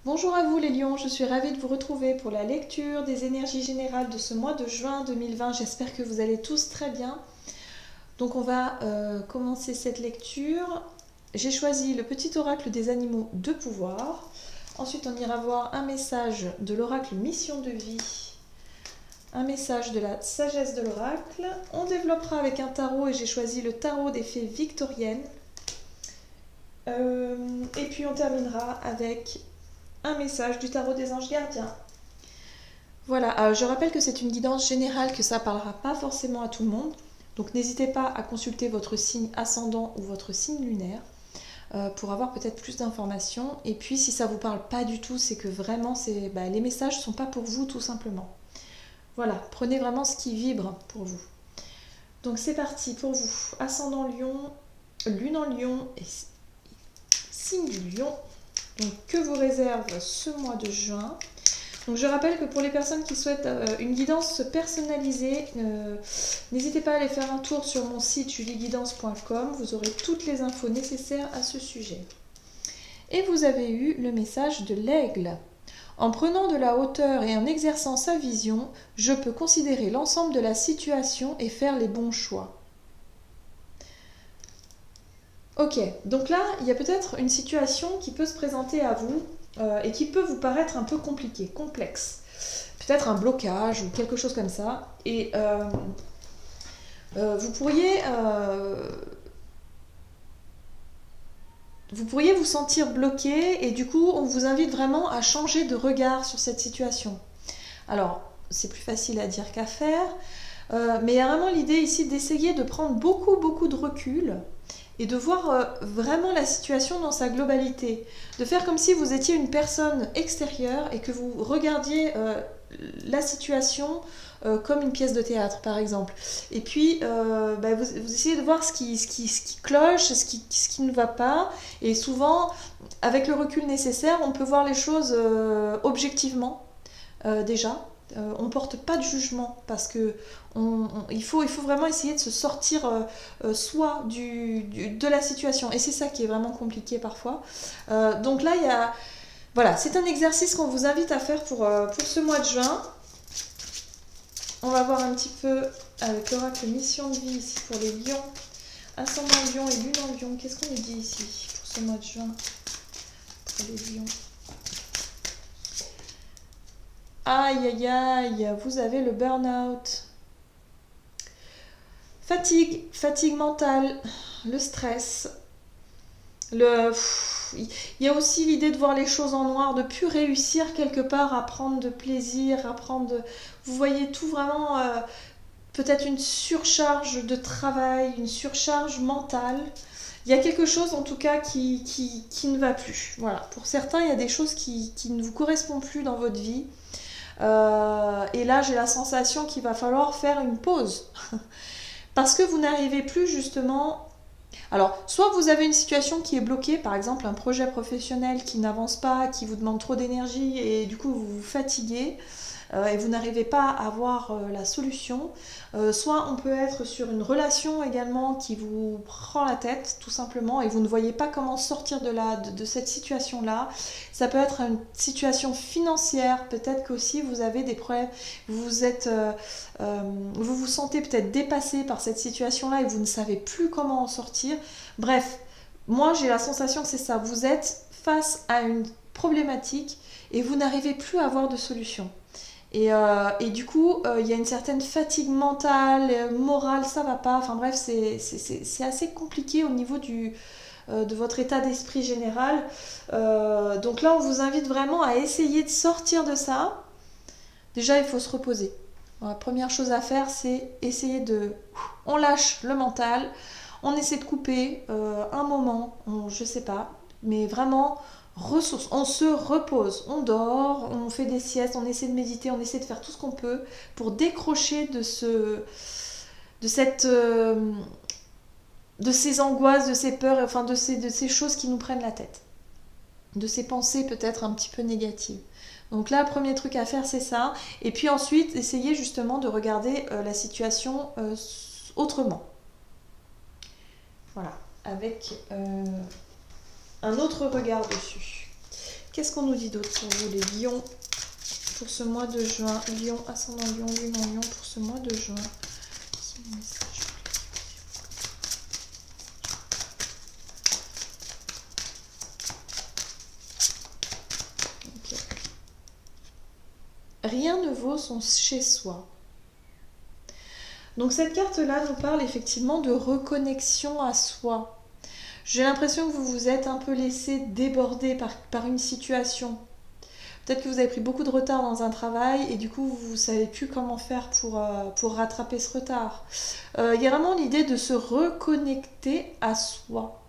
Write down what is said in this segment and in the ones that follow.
Bonjour à vous les lions, je suis ravie de vous retrouver pour la lecture des énergies générales de ce mois de juin 2020. J'espère que vous allez tous très bien. Donc on va commencer cette lecture. J'ai choisi le petit oracle des animaux de pouvoir. Ensuite on ira voir un message de l'oracle mission de vie. Un message de la sagesse de l'oracle. On développera avec un tarot et j'ai choisi le tarot des fées victoriennes. Et puis on terminera avec un message du tarot des anges gardiens. Voilà, je rappelle que c'est une guidance générale, que ça ne parlera pas forcément à tout le monde. Donc n'hésitez pas à consulter votre signe ascendant ou votre signe lunaire pour avoir peut-être plus d'informations. Et puis si ça ne vous parle pas du tout, c'est que vraiment les messages ne sont pas pour vous tout simplement. Voilà, prenez vraiment ce qui vibre pour vous. Donc c'est parti pour vous. Ascendant Lion, Lune en Lion et signe du Lion. Donc que vous réserve ce mois de juin? Donc je rappelle que pour les personnes qui souhaitent une guidance personnalisée, n'hésitez pas à aller faire un tour sur mon site julieguidance.com, vous aurez toutes les infos nécessaires à ce sujet. Et vous avez eu le message de l'aigle. En prenant de la hauteur et en exerçant sa vision, je peux considérer l'ensemble de la situation et faire les bons choix. Ok, donc là, il y a peut-être une situation qui peut se présenter à vous et qui peut vous paraître un peu compliquée, complexe. Peut-être un blocage ou quelque chose comme ça. Et vous pourriez vous sentir bloqué et du coup, on vous invite vraiment à changer de regard sur cette situation. Alors, c'est plus facile à dire qu'à faire, mais il y a vraiment l'idée ici d'essayer de prendre beaucoup de recul et de voir vraiment la situation dans sa globalité. De faire comme si vous étiez une personne extérieure et que vous regardiez la situation comme une pièce de théâtre, par exemple. Et puis, vous essayez de voir ce qui cloche, ce qui ne va pas. Et souvent, avec le recul nécessaire, on peut voir les choses objectivement, déjà. On ne porte pas de jugement parce que il faut vraiment essayer de se sortir soi de la situation et c'est ça qui est vraiment compliqué parfois. Donc là, voilà, c'est un exercice qu'on vous invite à faire pour ce mois de juin. On va voir un petit peu avec l'oracle mission de vie ici pour les lions, ascendant lion et lune en lion. Qu'est-ce qu'on nous dit ici pour ce mois de juin pour les lions? Aïe aïe aïe, vous avez le burn-out. Fatigue mentale, le stress. Il y a aussi l'idée de voir les choses en noir, de plus réussir quelque part à prendre de plaisir, vous voyez tout vraiment, peut-être une surcharge de travail, une surcharge mentale. Il y a quelque chose en tout cas qui ne va plus. Voilà. Pour certains, il y a des choses qui ne vous correspondent plus dans votre vie. Et là, j'ai la sensation qu'il va falloir faire une pause. Parce que vous n'arrivez plus justement. Alors, soit vous avez une situation qui est bloquée, par exemple un projet professionnel qui n'avance pas, qui vous demande trop d'énergie et du coup vous vous fatiguez et vous n'arrivez pas à avoir la solution. Soit on peut être sur une relation également qui vous prend la tête tout simplement et vous ne voyez pas comment sortir de cette situation-là. Ça peut être une situation financière, peut-être qu'aussi vous avez des problèmes, vous vous sentez peut-être dépassé par cette situation-là et vous ne savez plus comment en sortir. Bref, moi j'ai la sensation que c'est ça, vous êtes face à une problématique et vous n'arrivez plus à avoir de solution. Et du coup, il y a une certaine fatigue mentale, morale, ça va pas. Enfin bref, c'est assez compliqué au niveau de votre état d'esprit général. Donc là, on vous invite vraiment à essayer de sortir de ça. Déjà, il faut se reposer. La première chose à faire, c'est essayer de... On lâche le mental, on essaie de couper un moment, je sais pas, mais vraiment ressource, on se repose, on dort, on fait des siestes, on essaie de méditer, on essaie de faire tout ce qu'on peut pour décrocher de ces angoisses, de ces peurs, enfin de ces choses qui nous prennent la tête, de ces pensées peut-être un petit peu négatives. Donc là, premier truc à faire, c'est ça. Et puis ensuite, essayer justement de regarder la situation autrement. Voilà, avec un autre regard dessus. Qu'est-ce qu'on nous dit d'autre pour vous, les lions, pour ce mois de juin? Lion, ascendant lion, lune en lion, pour ce mois de juin. Quel est le message pour les lions? Ok. Rien ne vaut son chez-soi. Donc cette carte-là nous parle effectivement de reconnexion à soi. J'ai l'impression que vous vous êtes un peu laissé déborder par une situation. Peut-être que vous avez pris beaucoup de retard dans un travail et du coup vous ne savez plus comment faire pour rattraper ce retard. Il y a vraiment l'idée de se reconnecter à soi,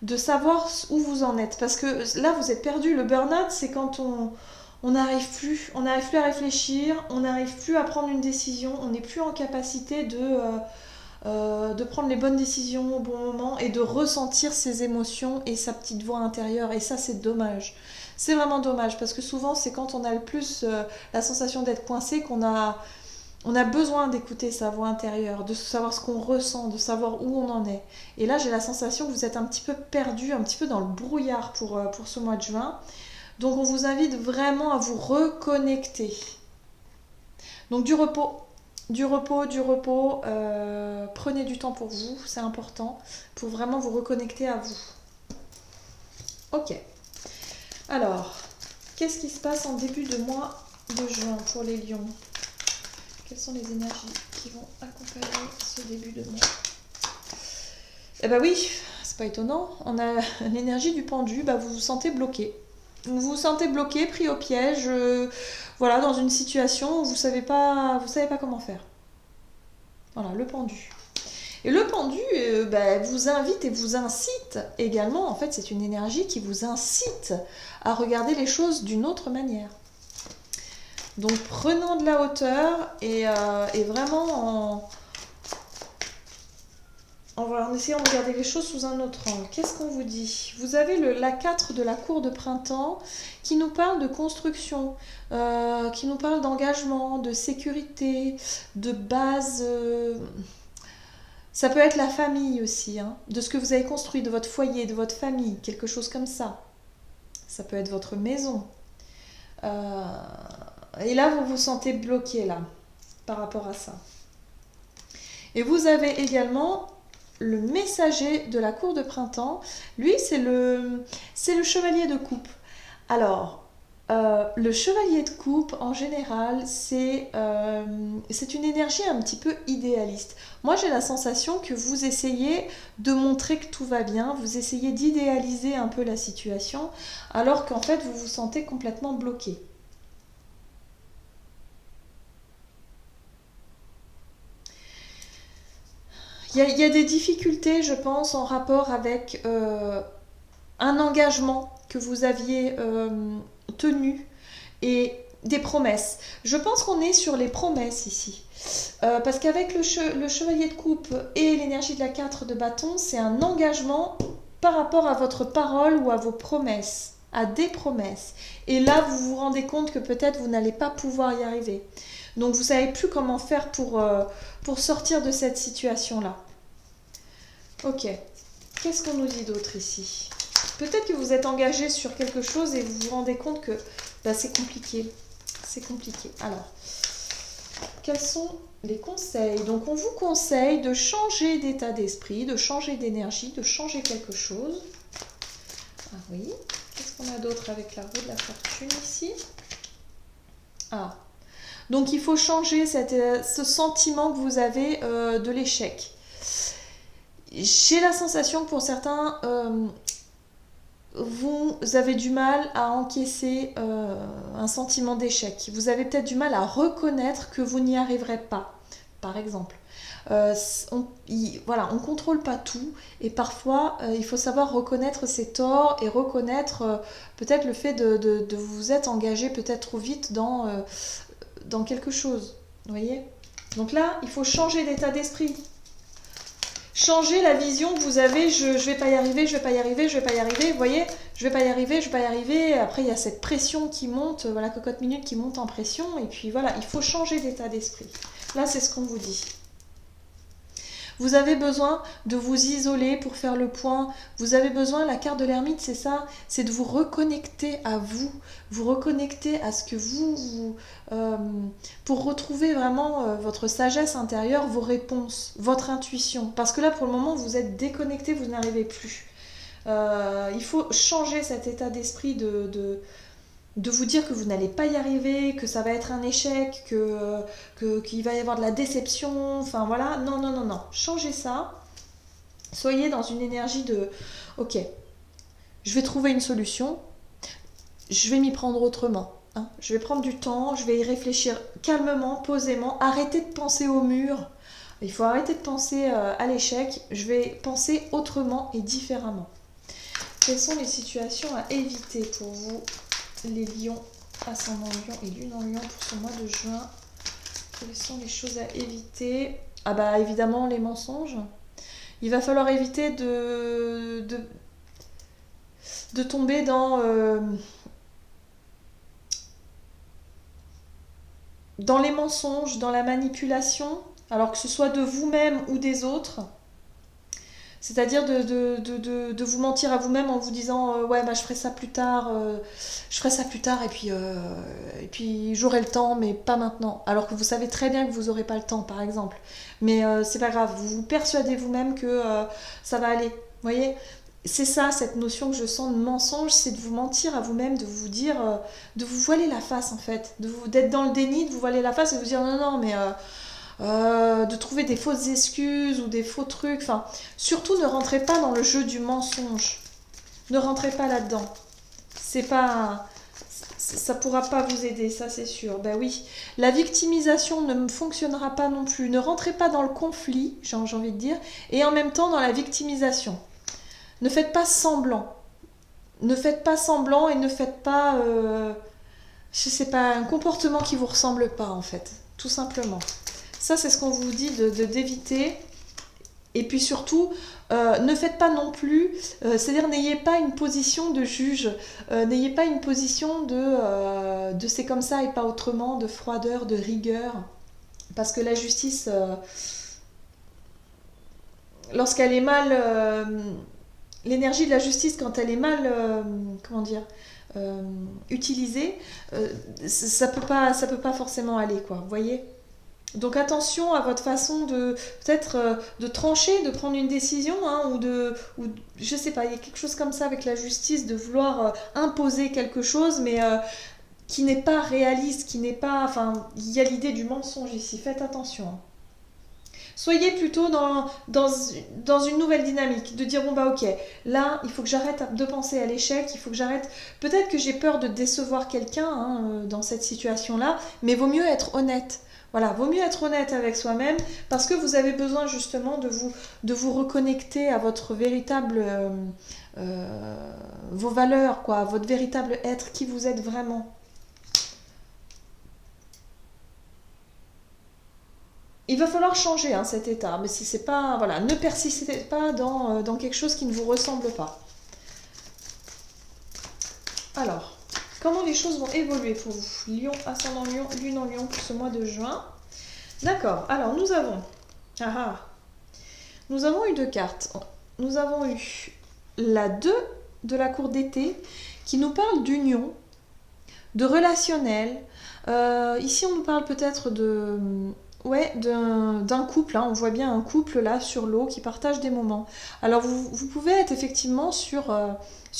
de savoir où vous en êtes. Parce que là vous êtes perdu. Le burn-out, c'est quand on n'arrive plus à réfléchir, on n'arrive plus à prendre une décision, on n'est plus en capacité de prendre les bonnes décisions au bon moment et de ressentir ses émotions et sa petite voix intérieure. Et ça, c'est dommage. C'est vraiment dommage parce que souvent, c'est quand on a le plus la sensation d'être coincé qu'on a besoin d'écouter sa voix intérieure, de savoir ce qu'on ressent, de savoir où on en est. Et là, j'ai la sensation que vous êtes un petit peu perdu, un petit peu dans le brouillard pour ce mois de juin. Donc, on vous invite vraiment à vous reconnecter. Donc, du repos. Prenez du temps pour vous, c'est important, pour vraiment vous reconnecter à vous. Ok. Alors, qu'est-ce qui se passe en début de mois de juin pour les lions? Quelles sont les énergies qui vont accompagner ce début de mois? Eh ben oui, c'est pas étonnant, on a l'énergie du pendu, vous vous sentez bloqué. Vous vous sentez bloqué, pris au piège, voilà, dans une situation où vous savez pas comment faire. Voilà, le pendu. Et le pendu vous invite et vous incite également, en fait c'est une énergie qui vous incite à regarder les choses d'une autre manière. Donc prenons de la hauteur et vraiment en essayant de regarder les choses sous un autre angle. Qu'est-ce qu'on vous dit? Vous avez la 4 de la cour de printemps qui nous parle de construction, qui nous parle d'engagement, de sécurité, de base. Ça peut être la famille aussi, de ce que vous avez construit, de votre foyer, de votre famille, quelque chose comme ça. Ça peut être votre maison. Et là, vous vous sentez bloqué là, par rapport à ça. Et vous avez également le messager de la cour de printemps. Lui, c'est le chevalier de coupe. Alors, le chevalier de coupe, en général, c'est une énergie un petit peu idéaliste. Moi, j'ai la sensation que vous essayez de montrer que tout va bien, vous essayez d'idéaliser un peu la situation, alors qu'en fait, vous vous sentez complètement bloqué. Il y a des difficultés, je pense, en rapport avec un engagement que vous aviez tenu et des promesses. Je pense qu'on est sur les promesses ici. Parce qu'avec le chevalier de coupe et l'énergie de la 4 de bâton, c'est un engagement par rapport à votre parole ou à vos promesses, à des promesses. Et là, vous vous rendez compte que peut-être vous n'allez pas pouvoir y arriver. Donc, vous ne savez plus comment faire pour sortir de cette situation-là. Ok. Qu'est-ce qu'on nous dit d'autre ici? Peut-être que vous êtes engagé sur quelque chose et vous vous rendez compte que c'est compliqué. C'est compliqué. Alors, quels sont les conseils? Donc, on vous conseille de changer d'état d'esprit, de changer d'énergie, de changer quelque chose. Ah oui. Qu'est-ce qu'on a d'autre avec la roue de la fortune ici? Ah. Donc, il faut changer ce sentiment que vous avez de l'échec. J'ai la sensation que pour certains, vous avez du mal à encaisser un sentiment d'échec. Vous avez peut-être du mal à reconnaître que vous n'y arriverez pas, par exemple. On ne contrôle pas tout et parfois il faut savoir reconnaître ses torts et reconnaître peut-être le fait de vous être engagé peut-être trop vite dans quelque chose. Vous voyez? Donc là, il faut changer d'état d'esprit. Changer la vision que vous avez, je vais pas y arriver, je vais pas y arriver, je vais pas y arriver, vous voyez, je vais pas y arriver, je vais pas y arriver. Après, il y a cette pression qui monte, voilà, cocotte minute qui monte en pression, et puis voilà, il faut changer d'état d'esprit. Là, c'est ce qu'on vous dit. Vous avez besoin de vous isoler pour faire le point. Vous avez besoin, la carte de l'ermite, c'est ça, c'est de vous reconnecter à vous reconnecter à ce que pour retrouver vraiment votre sagesse intérieure, vos réponses, votre intuition. Parce que là, pour le moment, vous êtes déconnecté, vous n'arrivez plus. Il faut changer cet état d'esprit de vous dire que vous n'allez pas y arriver, que ça va être un échec, qu'il va y avoir de la déception, enfin voilà. Non, non, non, non. Changez ça. Soyez dans une énergie de « Ok, je vais trouver une solution, je vais m'y prendre autrement. Hein. Je vais prendre du temps, je vais y réfléchir calmement, posément. Arrêtez de penser au mur. Il faut arrêter de penser à l'échec. Je vais penser autrement et différemment. » Quelles sont les situations à éviter pour vous, les lions, ascendant lion et lune en lion pour ce mois de juin? Quelles sont les choses à éviter? Ah bah évidemment les mensonges. Il va falloir éviter de tomber dans les mensonges, dans la manipulation, alors que ce soit de vous-même ou des autres. C'est-à-dire de vous mentir à vous-même en vous disant ouais bah je ferai ça plus tard, et puis j'aurai le temps mais pas maintenant. Alors que vous savez très bien que vous n'aurez pas le temps par exemple. Mais c'est pas grave, vous vous persuadez vous-même que ça va aller. Vous voyez, c'est ça cette notion que je sens de mensonge, c'est de vous mentir à vous-même, de vous dire, de vous voiler la face en fait, d'être dans le déni, de vous voiler la face et de vous dire non non mais de trouver des fausses excuses ou des faux trucs. Enfin, surtout ne rentrez pas dans le jeu du mensonge. Ne rentrez pas là-dedans. C'est pas, ça pourra pas vous aider, ça c'est sûr. Ben oui, la victimisation ne fonctionnera pas non plus. Ne rentrez pas dans le conflit, j'ai envie de dire, et en même temps dans la victimisation. Ne faites pas semblant. Ne faites pas semblant et ne faites pas, je sais pas, un comportement qui vous ressemble pas en fait, tout simplement. Ça, c'est ce qu'on vous dit d'éviter. Et puis surtout, ne faites pas non plus, c'est-à-dire n'ayez pas une position de juge, n'ayez pas une position de c'est comme ça et pas autrement, de froideur, de rigueur. Parce que la justice, lorsqu'elle est mal, l'énergie de la justice, quand elle est mal, utilisée, ça peut pas forcément aller, quoi, vous voyez ? Donc attention à votre façon de peut-être de trancher, de prendre une décision, hein, ou je sais pas, il y a quelque chose comme ça avec la justice, de vouloir imposer quelque chose, mais qui n'est pas réaliste, qui n'est pas, enfin, il y a l'idée du mensonge ici. Faites attention. Hein. Soyez plutôt dans une nouvelle dynamique, de dire bon bah ok, là il faut que j'arrête de penser à l'échec, il faut que j'arrête, peut-être que j'ai peur de décevoir quelqu'un hein, dans cette situation-là, mais vaut mieux être honnête. Voilà, vaut mieux être honnête avec soi-même parce que vous avez besoin justement de vous reconnecter à votre véritable, vos valeurs, quoi, votre véritable être, qui vous êtes vraiment. Il va falloir changer hein, cet état, mais si c'est pas, voilà, ne persistez pas dans quelque chose qui ne vous ressemble pas. Alors, comment les choses vont évoluer pour vous? Lion, ascendant Lion, lune en Lion pour ce mois de juin. D'accord, alors nous avons eu deux cartes. Nous avons eu la 2 de la cour d'été qui nous parle d'union, de relationnel. Ici on nous parle peut-être d'un couple, hein. On voit bien un couple là sur l'eau qui partage des moments. Alors vous pouvez être effectivement sur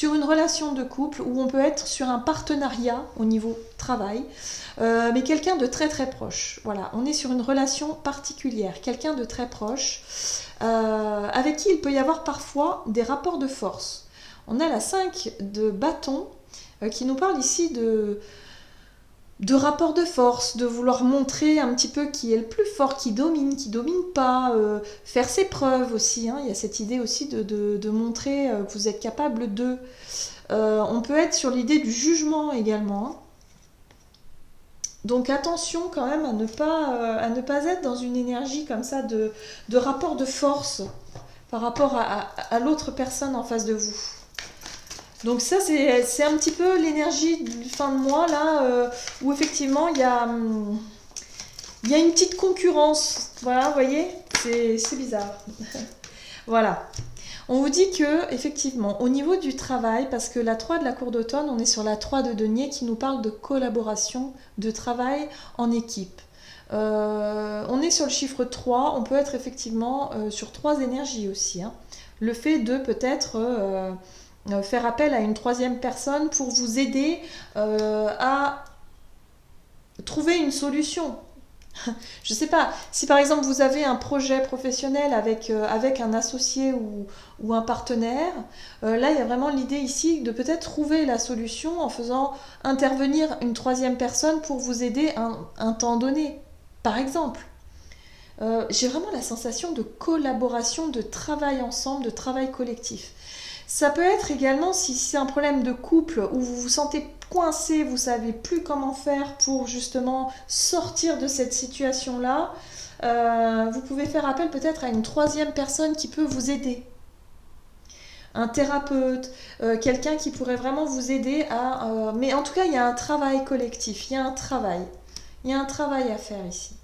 une relation de couple ou on peut être sur un partenariat au niveau travail, mais quelqu'un de très très proche. Voilà, on est sur une relation particulière, quelqu'un de très proche avec qui il peut y avoir parfois des rapports de force. On a la 5 de bâton qui nous parle ici de rapport de force, de vouloir montrer un petit peu qui est le plus fort, qui domine pas, faire ses preuves aussi. Hein. Il y a cette idée aussi de montrer que vous êtes capable de. On peut être sur l'idée du jugement également. Hein. Donc attention quand même à ne pas être dans une énergie comme ça de rapport de force par rapport à l'autre personne en face de vous. Donc ça, c'est un petit peu l'énergie de fin de mois, là, où effectivement, il y a une petite concurrence. Voilà, vous voyez, c'est bizarre. Voilà. On vous dit que, effectivement, au niveau du travail, parce que la 3 de la cour d'automne, on est sur la 3 de denier qui nous parle de collaboration, de travail en équipe. On est sur le chiffre 3, on peut être effectivement sur 3 énergies aussi. Hein. Le fait de peut-être faire appel à une troisième personne pour vous aider à trouver une solution. Je ne sais pas, si par exemple vous avez un projet professionnel avec un associé ou un partenaire, là il y a vraiment l'idée ici de peut-être trouver la solution en faisant intervenir une troisième personne pour vous aider un temps donné, par exemple. J'ai vraiment la sensation de collaboration, de travail ensemble, de travail collectif. Ça peut être également si c'est un problème de couple où vous vous sentez coincé, vous ne savez plus comment faire pour justement sortir de cette situation-là. Vous pouvez faire appel peut-être à une troisième personne qui peut vous aider. Un thérapeute, quelqu'un qui pourrait vraiment vous aider à... mais en tout cas, il y a un travail collectif, il y a un travail. Il y a un travail à faire ici.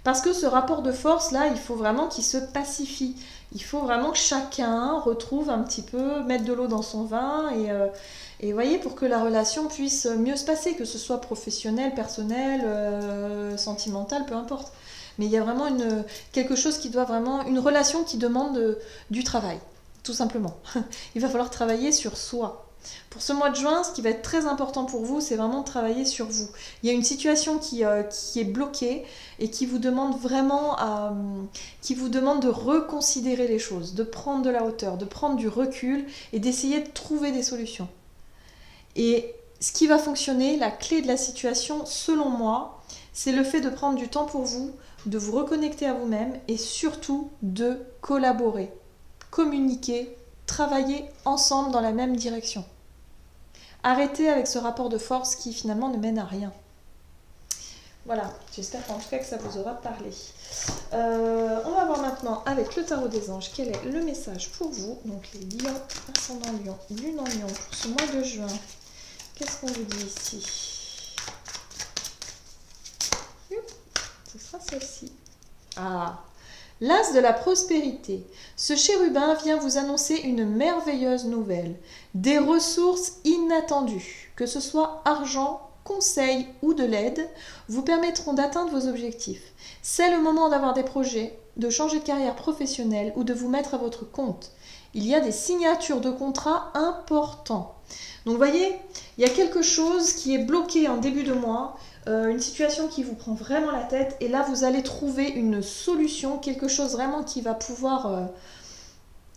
Parce que ce rapport de force, là, il faut vraiment qu'il se pacifie. Il faut vraiment que chacun retrouve un petit peu, mettre de l'eau dans son vin et voyez, pour que la relation puisse mieux se passer, que ce soit professionnel, personnel, sentimental, peu importe. Mais il y a vraiment quelque chose qui doit vraiment, une relation qui demande du travail, tout simplement. Il va falloir travailler sur soi. Pour ce mois de juin, ce qui va être très important pour vous, c'est vraiment de travailler sur vous. Il y a une situation qui est bloquée et qui vous demande vraiment qui vous demande de reconsidérer les choses, de prendre de la hauteur, de prendre du recul et d'essayer de trouver des solutions. Et ce qui va fonctionner, la clé de la situation, selon moi, c'est le fait de prendre du temps pour vous, de vous reconnecter à vous-même et surtout de collaborer, communiquer, travailler ensemble dans la même direction. Arrêtez avec ce rapport de force qui finalement ne mène à rien. Voilà, j'espère en tout cas que ça vous aura parlé. On va voir maintenant avec le tarot des anges quel est le message pour vous. Donc les lions, ascendant lion, lune en lion pour ce mois de juin. Qu'est-ce qu'on vous dit ici? Ce sera celle-ci. Ah, l'as de la prospérité. Ce chérubin vient vous annoncer une merveilleuse nouvelle. Des ressources inattendues, que ce soit argent, conseil ou de l'aide, vous permettront d'atteindre vos objectifs. C'est le moment d'avoir des projets, de changer de carrière professionnelle ou de vous mettre à votre compte. Il y a des signatures de contrats importants. Donc vous voyez, il y a quelque chose qui est bloqué en début de mois, une situation qui vous prend vraiment la tête et là vous allez trouver une solution, quelque chose vraiment qui va pouvoir...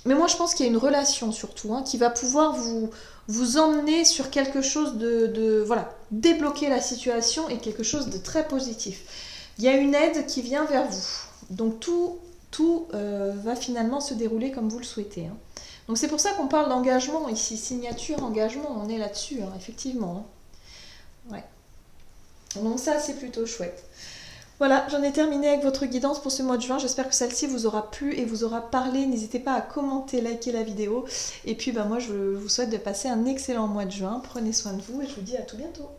Mais moi je pense qu'il y a une relation surtout, hein, qui va pouvoir vous emmener sur quelque chose voilà, débloquer la situation et quelque chose de très positif. Il y a une aide qui vient vers vous. Donc tout va finalement se dérouler comme vous le souhaitez. Hein. Donc c'est pour ça qu'on parle d'engagement ici, signature, engagement, on est là-dessus, hein, effectivement. Hein. Ouais. Donc ça c'est plutôt chouette. Voilà, j'en ai terminé avec votre guidance pour ce mois de juin. J'espère que celle-ci vous aura plu et vous aura parlé. N'hésitez pas à commenter, liker la vidéo. Et puis moi je vous souhaite de passer un excellent mois de juin. Prenez soin de vous et je vous dis à tout bientôt.